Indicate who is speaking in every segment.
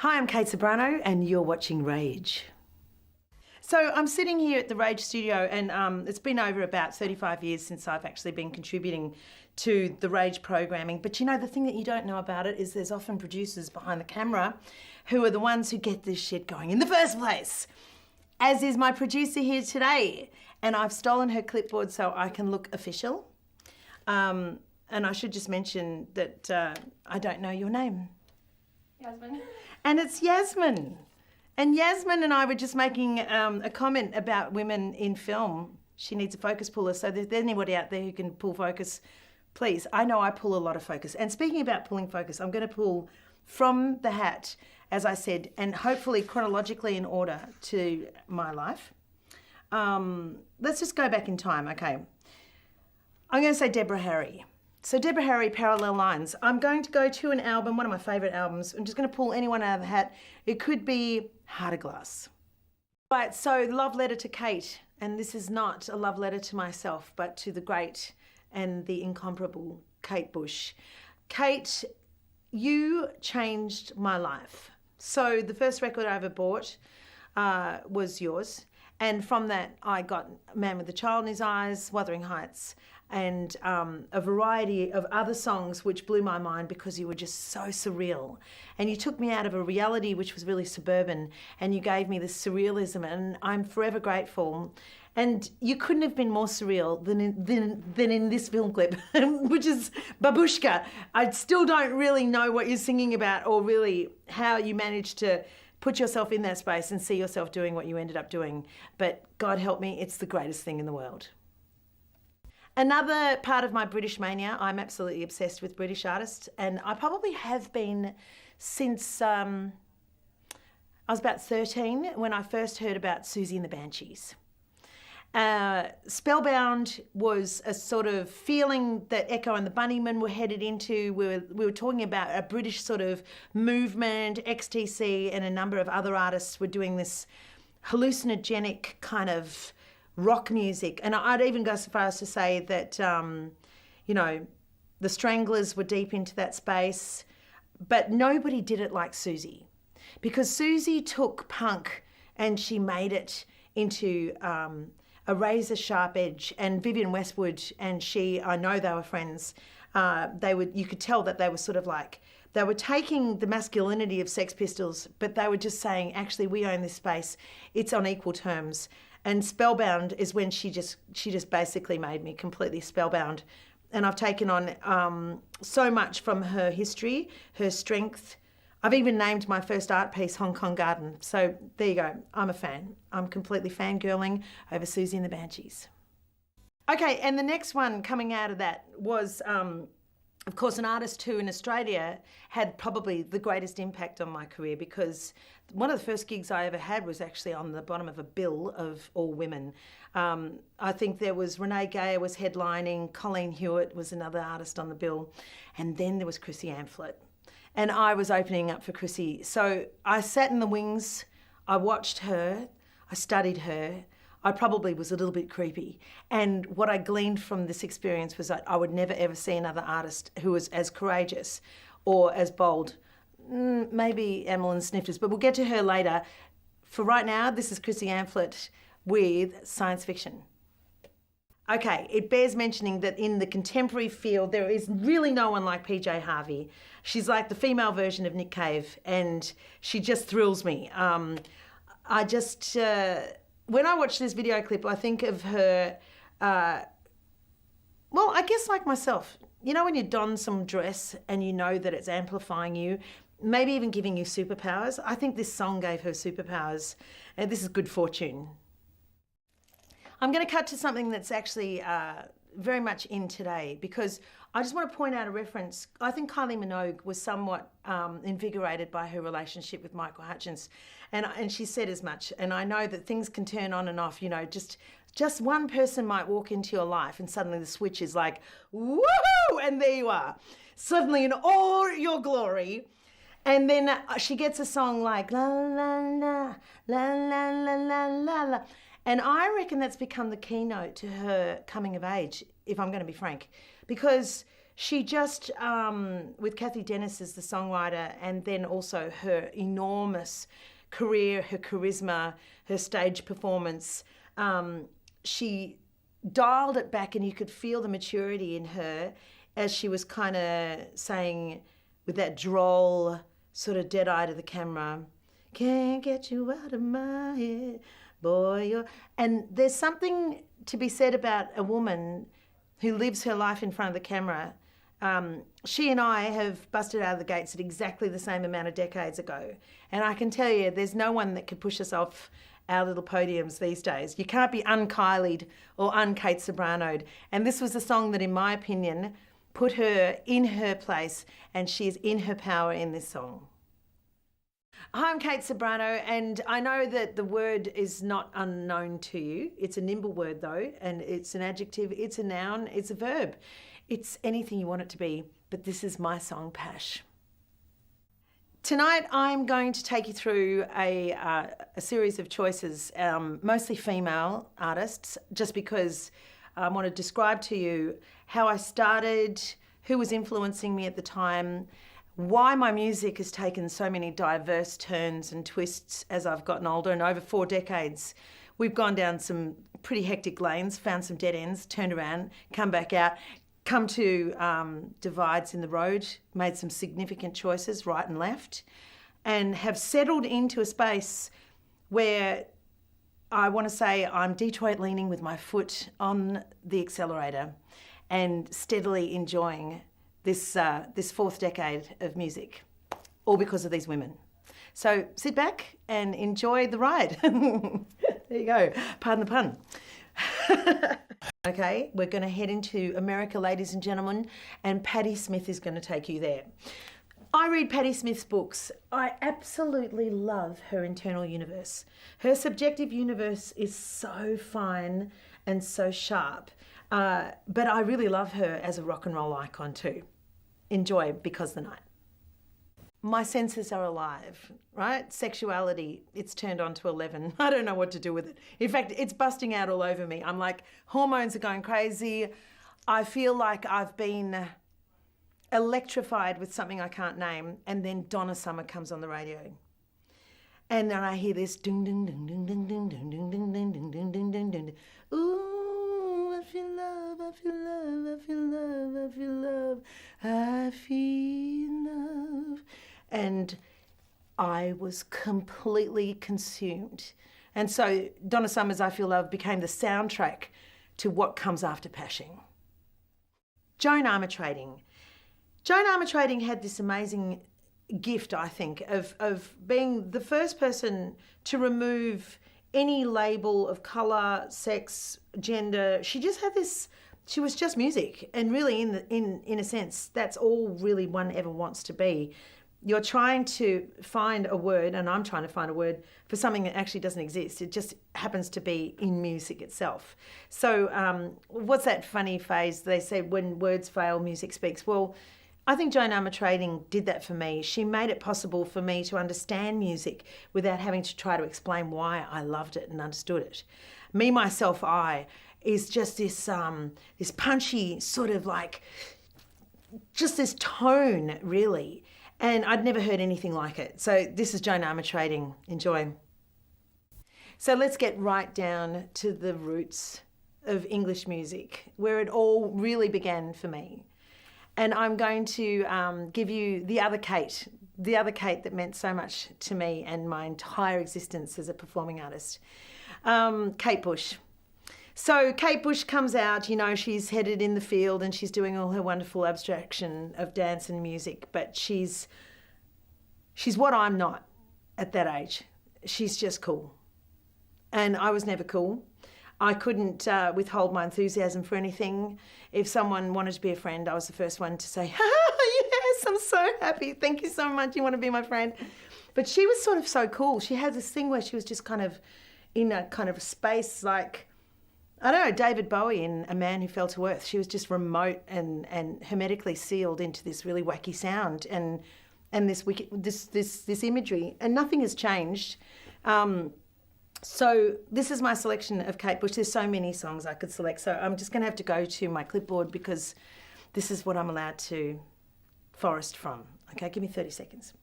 Speaker 1: Hi, I'm Kate Ceberano and you're watching Rage. So I'm sitting here at the Rage studio and it's been over about 35 years since I've actually been contributing to the Rage programming. But you know, the thing that you don't know about it is there's often producers behind the camera who are the ones who get this shit going in the first place. As is my producer here today. And I've stolen her clipboard so I can look official. And I should just mention that I don't know your name.
Speaker 2: Yasmin.
Speaker 1: And it's Yasmin. And Yasmin and I were just making a comment about women in film. She needs a focus puller, so if there's anybody out there who can pull focus, please. I know I pull a lot of focus. And speaking about pulling focus, I'm going to pull from the hat, as I said, and hopefully chronologically in order to my life. Let's just go back in time, okay. I'm going to say Deborah Harry. So Deborah Harry, Parallel Lines. I'm going to go to an album, one of my favourite albums. I'm just going to pull anyone out of the hat. It could be Heart of Glass. Right, so love letter to Kate. And this is not a love letter to myself, but to the great and the incomparable Kate Bush. Kate, you changed my life. So the first record I ever bought was yours. And from that, I got Man with a Child in His Eyes, Wuthering Heights, and a variety of other songs which blew my mind because you were just so surreal. And you took me out of a reality which was really suburban, and you gave me this surrealism, and I'm forever grateful. And you couldn't have been more surreal than in this film clip, which is Babooshka. I still don't really know what you're singing about or really how you managed to put yourself in that space and see yourself doing what you ended up doing. But God help me, it's the greatest thing in the world. Another part of my British mania, I'm absolutely obsessed with British artists, and I probably have been since I was about 13 when I first heard about Siouxsie and the Banshees. Spellbound was a sort of feeling that Echo and the Bunnymen were headed into. We were talking about a British sort of movement. XTC and a number of other artists were doing this hallucinogenic kind of rock music. And I'd even go so far as to say that, you know, the Stranglers were deep into that space, but nobody did it like Siouxsie. Because Siouxsie took punk and she made it into a razor sharp edge, and Vivienne Westwood and she, I know they were friends, you could tell that they were sort of like, they were taking the masculinity of Sex Pistols, but they were just saying, actually, we own this space. It's on equal terms. And Spellbound is when she just basically made me completely spellbound. And I've taken on so much from her history, her strength. I've even named my first art piece Hong Kong Garden. So there you go. I'm a fan. I'm completely fangirling over Siouxsie and the Banshees. Okay, and the next one coming out of that was, of course, an artist who in Australia had probably the greatest impact on my career, because one of the first gigs I ever had was actually on the bottom of a bill of all women. I think there was Renee Gayer was headlining, Colleen Hewitt was another artist on the bill, and then there was Chrissy Amphlett. And I was opening up for Chrissy. So I sat in the wings, I watched her, I studied her. I probably was a little bit creepy. And what I gleaned from this experience was that I would never ever see another artist who was as courageous or as bold. Maybe Amyl and Sniffers, but we'll get to her later. For right now, this is Chrissy Amphlett with Science Fiction. Okay, it bears mentioning that in the contemporary field, there is really no one like PJ Harvey. She's like the female version of Nick Cave, and she just thrills me. I just, when I watch this video clip, I think of her, well, I guess like myself. You know when you don some dress and you know that it's amplifying you, maybe even giving you superpowers? I think this song gave her superpowers, and this is Good Fortune. I'm going to cut to something that's actually very much in today, because I just want to point out a reference. I think Kylie Minogue was somewhat invigorated by her relationship with Michael Hutchence, and she said as much. And I know that things can turn on and off, you know, just one person might walk into your life and suddenly the switch is like, woohoo, and there you are, suddenly in all your glory. And then she gets a song like la la la la la la la la la. And I reckon that's become the keynote to her coming of age, if I'm going to be frank, because She just, with Kathy Dennis as the songwriter, and then also her enormous career, her charisma, her stage performance, she dialed it back, and you could feel the maturity in her as she was kind of saying with that droll sort of dead eye to the camera, "Can't get you out of my head, boy, you're..." And there's something to be said about a woman who lives her life in front of the camera. She and I have busted out of the gates at exactly the same amount of decades ago. And I can tell you, there's no one that could push us off our little podiums these days. You can't be un-Kylied or un-Kate Ceberano'd. And this was a song that, in my opinion, put her in her place, and she is in her power in this song. Hi, I'm Kate Ceberano, and I know that the word is not unknown to you. It's a nimble word though, and it's an adjective, it's a noun, it's a verb. It's anything you want it to be, but this is my song, Pash. Tonight I'm going to take you through a series of choices, mostly female artists, just because I want to describe to you how I started, who was influencing me at the time, why my music has taken so many diverse turns and twists as I've gotten older. And over 4 decades, we've gone down some pretty hectic lanes, found some dead ends, turned around, come back out, come to divides in the road, made some significant choices, right and left, and have settled into a space where I want to say I'm Detroit leaning with my foot on the accelerator and steadily enjoying this 4th decade of music, all because of these women. So sit back and enjoy the ride. There you go, pardon the pun. Okay, we're going to head into America, ladies and gentlemen, and Patti Smith is going to take you there. I read Patti Smith's books. I absolutely love her internal universe. Her subjective universe is so fine and so sharp, but I really love her as a rock and roll icon too. Enjoy Because the Night. My senses are alive, right? Sexuality, it's turned on to 11. I don't know what to do with it. In fact, it's busting out all over me. I'm like, hormones are going crazy. I feel like I've been electrified with something I can't name, and then Donna Summer comes on the radio. And then I hear this ding ding ding ding ding ding ding ding ding ding ding ding ding ding ding. Ooh, I feel love, I feel love, I feel love, I feel love, I feel love. And I was completely consumed. And so Donna Summer's I Feel Love became the soundtrack to what comes after Pashing. Joan Armatrading. Joan Armatrading had this amazing gift, I think, of being the first person to remove any label of colour, sex, gender. She just had this, she was just music. And really, in a sense, that's all really one ever wants to be. You're trying to find a word, and I'm trying to find a word for something that actually doesn't exist. It just happens to be in music itself. So what's that funny phrase they say, when words fail, music speaks? Well, I think Joan Armatrading did that for me. She made it possible for me to understand music without having to try to explain why I loved it and understood it. Me, Myself, I is just this this punchy sort of like, just this tone, really. And I'd never heard anything like it. So this is Joan Armatrading. Enjoy. So let's get right down to the roots of English music, where it all really began for me. And I'm going to give you the other Kate that meant so much to me and my entire existence as a performing artist, Kate Bush. So Kate Bush comes out, you know, she's headed in the field and she's doing all her wonderful abstraction of dance and music, but she's what I'm not at that age. She's just cool. And I was never cool. I couldn't withhold my enthusiasm for anything. If someone wanted to be a friend, I was the first one to say, yes, I'm so happy. Thank you so much. You want to be my friend? But she was sort of so cool. She had this thing where she was just kind of in a kind of space like, I don't know, David Bowie in A Man Who Fell to Earth. She was just remote and hermetically sealed into this really wacky sound and this imagery, and nothing has changed. So this is my selection of Kate Bush. There's so many songs I could select, so I'm just going to have to go to my clipboard because this is what I'm allowed to forest from. Okay, give me 30 seconds.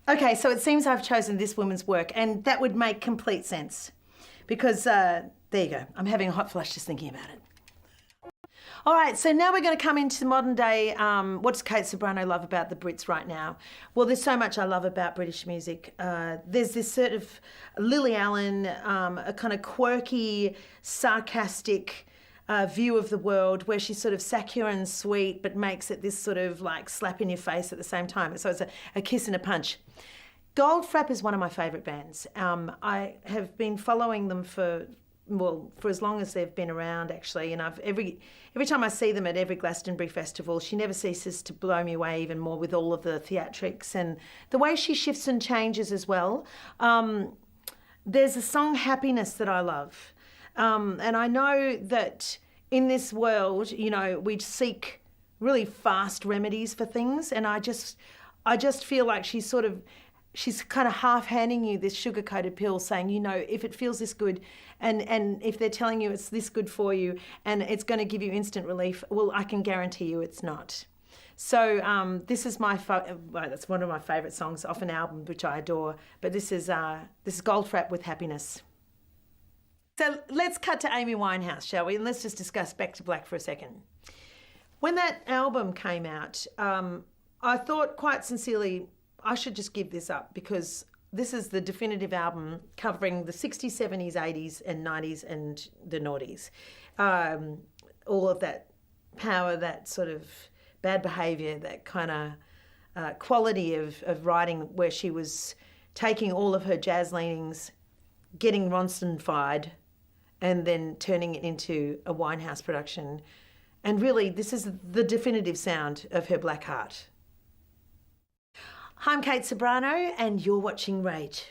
Speaker 1: Okay, so it seems I've chosen this woman's work, and that would make complete sense because, there you go, I'm having a hot flush just thinking about it. All right, so now we're going to come into modern day. What does Kate Ceberano love about the Brits right now? Well, there's so much I love about British music. There's this sort of Lily Allen, a kind of quirky, sarcastic view of the world where she's sort of saccharine sweet but makes it this sort of like slap in your face at the same time. So it's a kiss and a punch. Goldfrapp is one of my favourite bands. I have been following them for as long as they've been around, actually, and every time I see them at every Glastonbury festival, she never ceases to blow me away even more with all of the theatrics and the way she shifts and changes as well. There's a song, Happiness, that I love. And I know that in this world, you know, we seek really fast remedies for things, and I just feel like she's kind of half handing you this sugar-coated pill saying, you know, if it feels this good and if they're telling you it's this good for you and it's going to give you instant relief, well, I can guarantee you it's not. So this is that's one of my favourite songs off an album which I adore, but this is Goldfrapp with Happiness. So let's cut to Amy Winehouse, shall we? And let's just discuss Back to Black for a second. When that album came out, I thought quite sincerely, I should just give this up because this is the definitive album covering the 60s, 70s, 80s and 90s and the noughties. All of that power, that sort of bad behaviour, that kind of quality of writing where she was taking all of her jazz leanings, getting Ronson-fied and then turning it into a Winehouse production. And really, this is the definitive sound of her black heart. I'm Kate Ceberano and you're watching Rage.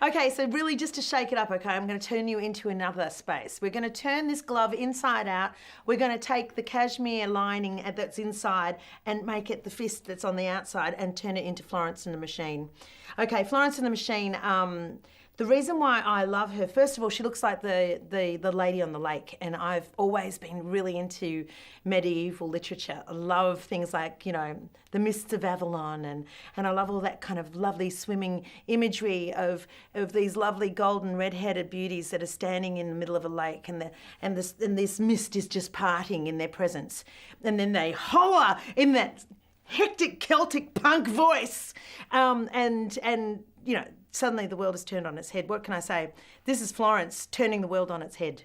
Speaker 1: Okay, so really just to shake it up, okay, I'm going to turn you into another space. We're going to turn this glove inside out. We're going to take the cashmere lining that's inside and make it the fist that's on the outside and turn it into Florence and the Machine. Okay, Florence and the Machine, the reason why I love her, first of all, she looks like the lady on the lake, and I've always been really into medieval literature. I love things like, you know, the Mists of Avalon, and I love all that kind of lovely swimming imagery of these lovely golden red-headed beauties that are standing in the middle of a lake, and this mist is just parting in their presence, and then they holler in that hectic Celtic punk voice, and you know. Suddenly the world is turned on its head. What can I say? This is Florence turning the world on its head.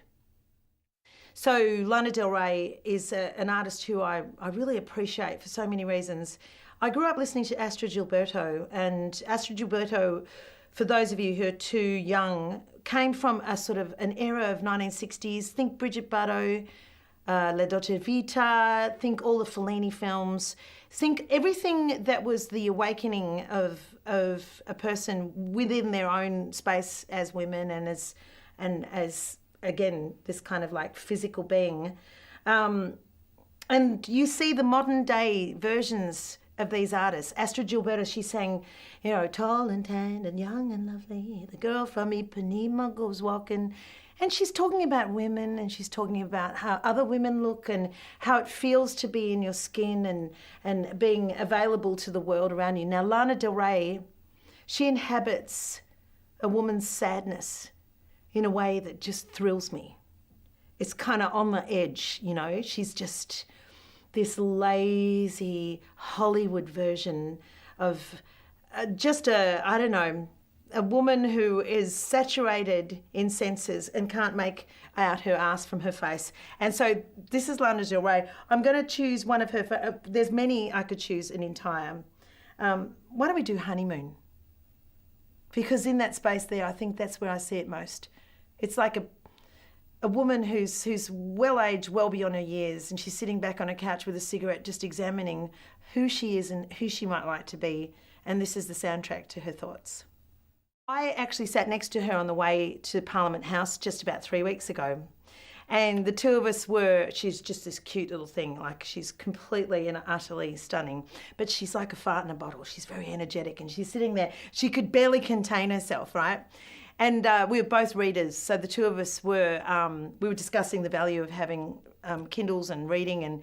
Speaker 1: So Lana Del Rey is an artist who I really appreciate for so many reasons. I grew up listening to Astrud Gilberto, and Astrud Gilberto, for those of you who are too young, came from a sort of an era of 1960s. Think Brigitte Bardot, La Dolce Vita, think all the Fellini films, think everything that was the awakening of a person within their own space as women and as again this kind of like physical being, and you see the modern day versions of these artists. Astrud Gilberto, she sang, you know, tall and tan and young and lovely, the girl from Ipanema goes walking. And she's talking about women, and she's talking about how other women look and how it feels to be in your skin and being available to the world around you. Now, Lana Del Rey, she inhabits a woman's sadness in a way that just thrills me. It's kind of on the edge, you know. She's just this lazy Hollywood version of a woman who is saturated in senses and can't make out her ass from her face. And so this is Lana Del Rey. I'm going to choose one of her, there's many I could choose an entire. Why don't we do Honeymoon? Because in that space there, I think that's where I see it most. It's like a woman who's well-aged, well beyond her years, and she's sitting back on a couch with a cigarette just examining who she is and who she might like to be. And this is the soundtrack to her thoughts. I actually sat next to her on the way to Parliament House just about 3 weeks ago. And the two of us she's just this cute little thing, like she's completely and utterly stunning, but she's like a fart in a bottle. She's very energetic and she's sitting there. She could barely contain herself, right? And we were both readers, so the two of us were we were discussing the value of having Kindles and reading, and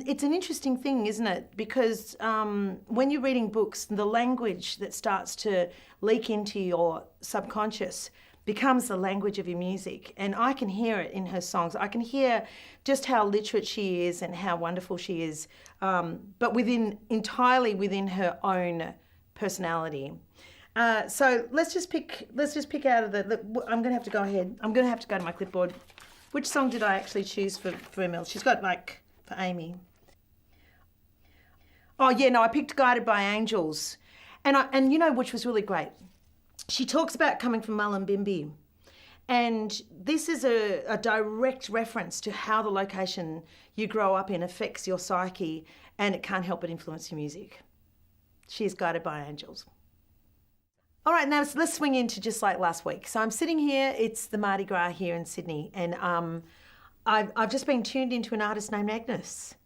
Speaker 1: it's an interesting thing, isn't it? Because when you're reading books, the language that starts to leak into your subconscious becomes the language of your music. And I can hear it in her songs. I can hear just how literate she is and how wonderful she is, but entirely within her own personality. So let's just pick out of I'm going to have to go ahead. I'm going to have to go to my clipboard. Which song did I actually choose for Amyl? She's got for Amy. Oh yeah, no, I picked Guided by Angels. And you know which was really great? She talks about coming from Mullumbimby. And this is a direct reference to how the location you grow up in affects your psyche, and it can't help but influence your music. She is Guided by Angels. All right, now let's swing into just like last week. So I'm sitting here, it's the Mardi Gras here in Sydney, and I've just been tuned into an artist named Agnes.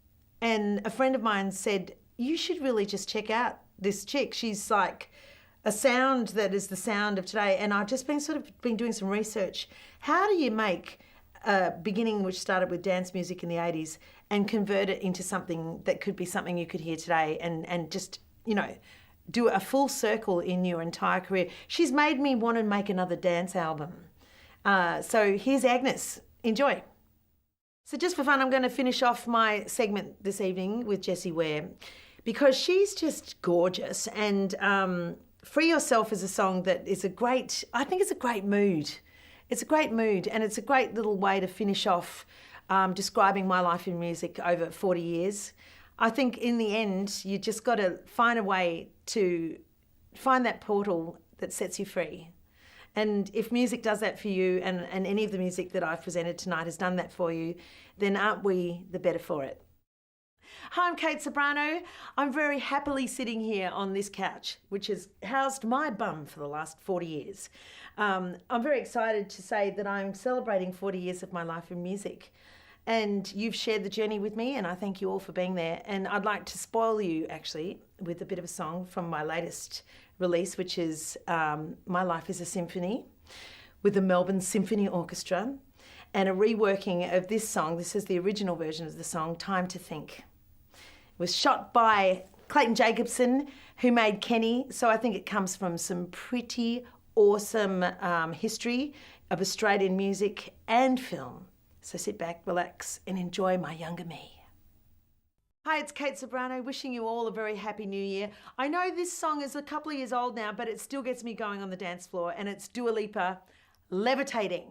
Speaker 1: And a friend of mine said, you should really just check out this chick. She's like a sound that is the sound of today. And I've just been doing some research. How do you make a beginning which started with dance music in the 80s and convert it into something that could be something you could hear today and just, you know, do a full circle in your entire career? She's made me want to make another dance album. So here's Agnes. Enjoy. So just for fun, I'm going to finish off my segment this evening with Jessie Ware, because she's just gorgeous. And Free Yourself is a song that is I think it's a great mood. It's a great mood, and it's a great little way to finish off describing my life in music over 40 years. I think in the end, you just got to find a way to find that portal that sets you free. And if music does that for you, and any of the music that I've presented tonight has done that for you, then aren't we the better for it? Hi, I'm Kate Ceberano. I'm very happily sitting here on this couch, which has housed my bum for the last 40 years. I'm very excited to say that I'm celebrating 40 years of my life in music. And you've shared the journey with me, and I thank you all for being there. And I'd like to spoil you, actually, with a bit of a song from my latest release, which is My Life is a Symphony, with the Melbourne Symphony Orchestra, and a reworking of this song. This is the original version of the song, Time to Think. It was shot by Clayton Jacobson, who made Kenny, so I think it comes from some pretty awesome history of Australian music and film. So sit back, relax, and enjoy my younger me. Hi, it's Kate Ceberano, wishing you all a very happy new year. I know this song is a couple of years old now, but it still gets me going on the dance floor, and it's Dua Lipa, Levitating.